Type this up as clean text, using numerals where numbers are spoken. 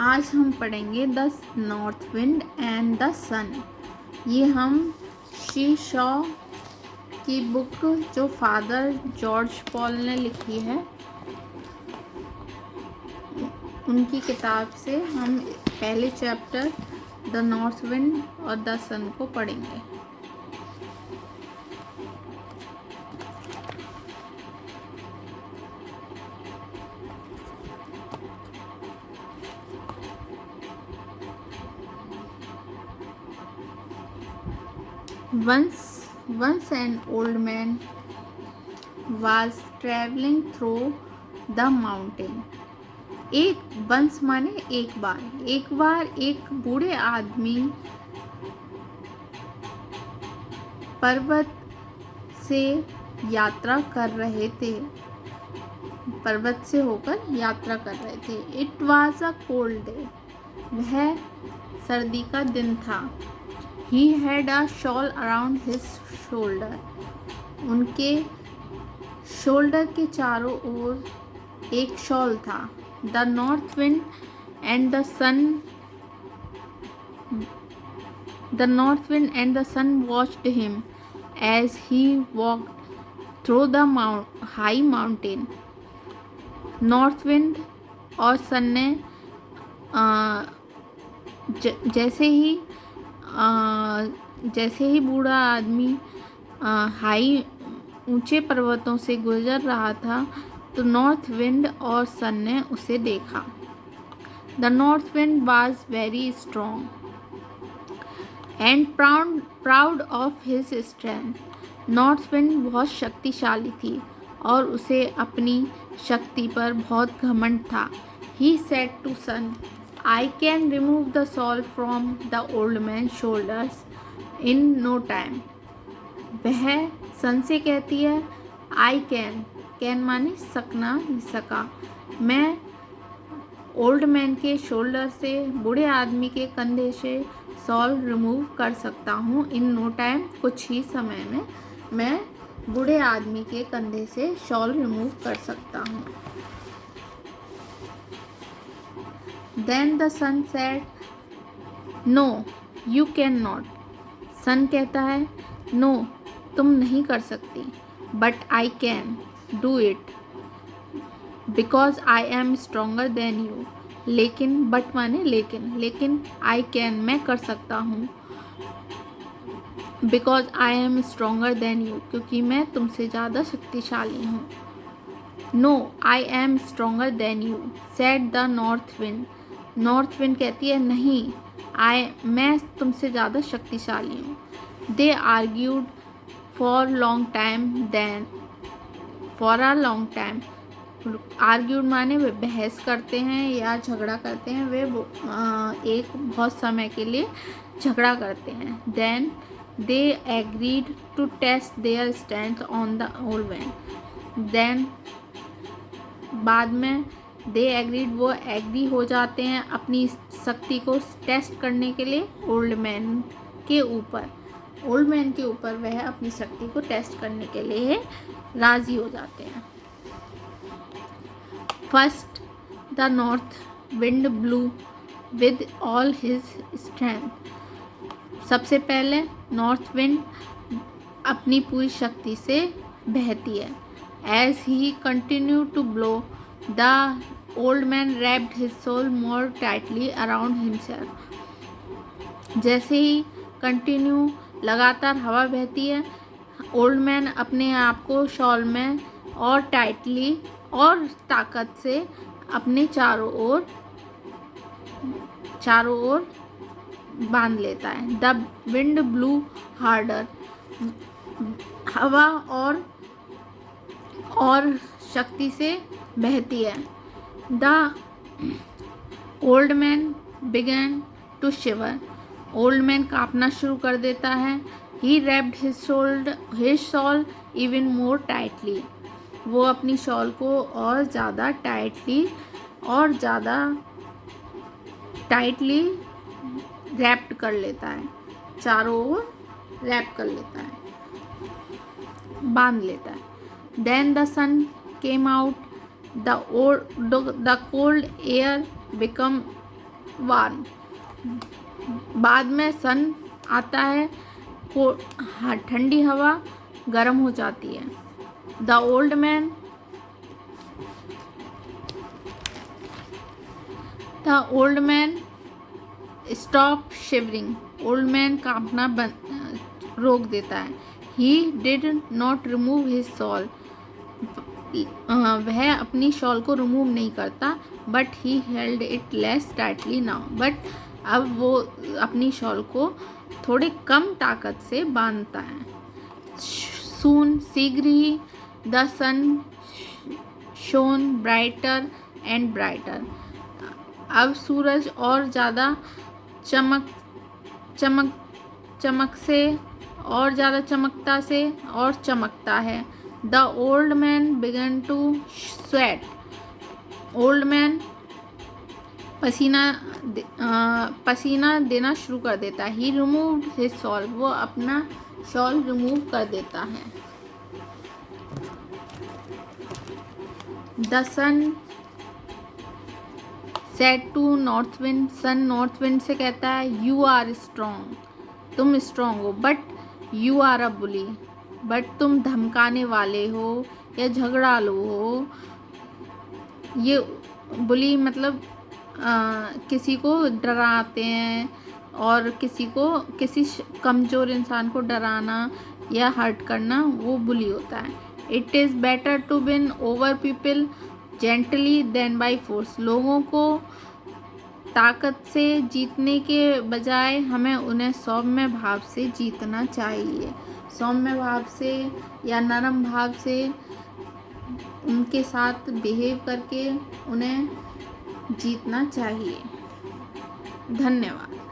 आज हम पढ़ेंगे the north wind and the sun. ये हम शी शॉ की बुक जो फादर जॉर्ज पॉल ने लिखी है उनकी किताब से हम पहले चैप्टर द नॉर्थ विंड और द सन को पढ़ेंगे। Once an old man was traveling through the mountain. वंश माने एक बार एक बूढ़े आदमी पर्वत से यात्रा कर रहे थे। पर्वत से होकर यात्रा कर रहे थे। It was a cold day. वह सर्दी का दिन था। He had a shawl around his shoulder. उनके शोल्डर के चारों ओर एक शॉल था। The north wind and the sun watched him as he walked through the high mountain. North wind और सन ने जैसे ही बूढ़ा आदमी ऊंचे पर्वतों से गुजर रहा था तो नॉर्थ विंड और सन ने उसे देखा। The north wind was very strong and proud of his strength. North wind बहुत शक्तिशाली थी और उसे अपनी शक्ति पर बहुत घमंड था। He said to sun, I can remove the shawl from the old man's shoulders in no time. वह सन से कहती है I can माने सकना ही सका, मैं ओल्ड मैन के शोल्डर से बूढ़े आदमी के कंधे से शॉल रिमूव कर सकता हूँ। इन नो टाइम कुछ ही समय में मैं बूढ़े आदमी के कंधे से शॉल रिमूव कर सकता हूँ। Then the sun said, No, you cannot. सन कहता है No, तुम नहीं कर सकती। But I can do it because I am stronger than you. लेकिन but माने लेकिन I can मैं कर सकता हूँ because I am stronger than you क्योंकि मैं तुमसे ज़्यादा शक्तिशाली हूँ। No, I am stronger than you, said the north wind. North wind कहती है नहीं, मैं तुमसे ज़्यादा शक्तिशाली हूँ। They argued for a long time. Argued माने वे बहस करते हैं या झगड़ा करते हैं। वे एक बहुत समय के लिए झगड़ा करते हैं। Then they agreed to test their strength on the old man. Then बाद में दे एग्रीड वो एग्री हो जाते हैं अपनी शक्ति को टेस्ट करने के लिए ओल्ड मैन के ऊपर वह अपनी शक्ति को टेस्ट करने के लिए राजी हो जाते हैं। First the north wind blue with all his strength. सबसे पहले नॉर्थ विंड अपनी पूरी शक्ति से बहती है। As he continue to blow The old man wrapped his soul more tightly around himself. जैसे ही लगातार हवा बहती है, ओल्ड मैन अपने आप को शॉल में और टाइटली और ताकत से अपने चारों ओर बांध लेता है। The wind blew harder. हवा और शक्ति से बहती है। The old man began to shiver. Old man कांपना शुरू कर देता है। He wrapped his shawl even more tightly. वो अपनी शॉल को और ज़्यादा टाइटली रैप्ड कर लेता है, चारों ओर रैप कर लेता है, बांध लेता है। Then the sun came out. The cold air became warm. बाद में सन आता है, ठंडी हवा गर्म हो जाती है। The old man stop shivering. Old man कांपना रोक देता है। He did not remove his shawl. वह अपनी शॉल को रिमूव नहीं करता, but he held it less tightly now. But अब वो अपनी शॉल को थोड़े कम ताकत से बांधता है। सून, शीघ्र ही, the sun shone brighter and brighter. अब सूरज और ज़्यादा चमकता है। The old man began to sweat. Old man पसीना देना शुरू कर देता है। He removed his shawl. वो अपना शॉल रिमूव कर देता है। The sun said to north wind. Sun north wind से कहता है, यू आर स्ट्रॉन्ग। तुम स्ट्रॉन्ग हो, but you are a bully. But तुम धमकाने वाले हो या झगड़ालू हो। ये बुली मतलब किसी को डराते हैं, और किसी कमज़ोर इंसान को डराना या हर्ट करना, वो बुली होता है। It is better to win over people gently than by force. लोगों को ताकत से जीतने के बजाय हमें उन्हें सौम्य भाव से जीतना चाहिए। सौम्य भाव से या नरम भाव से उनके साथ बिहेव करके उन्हें जीतना चाहिए। धन्यवाद।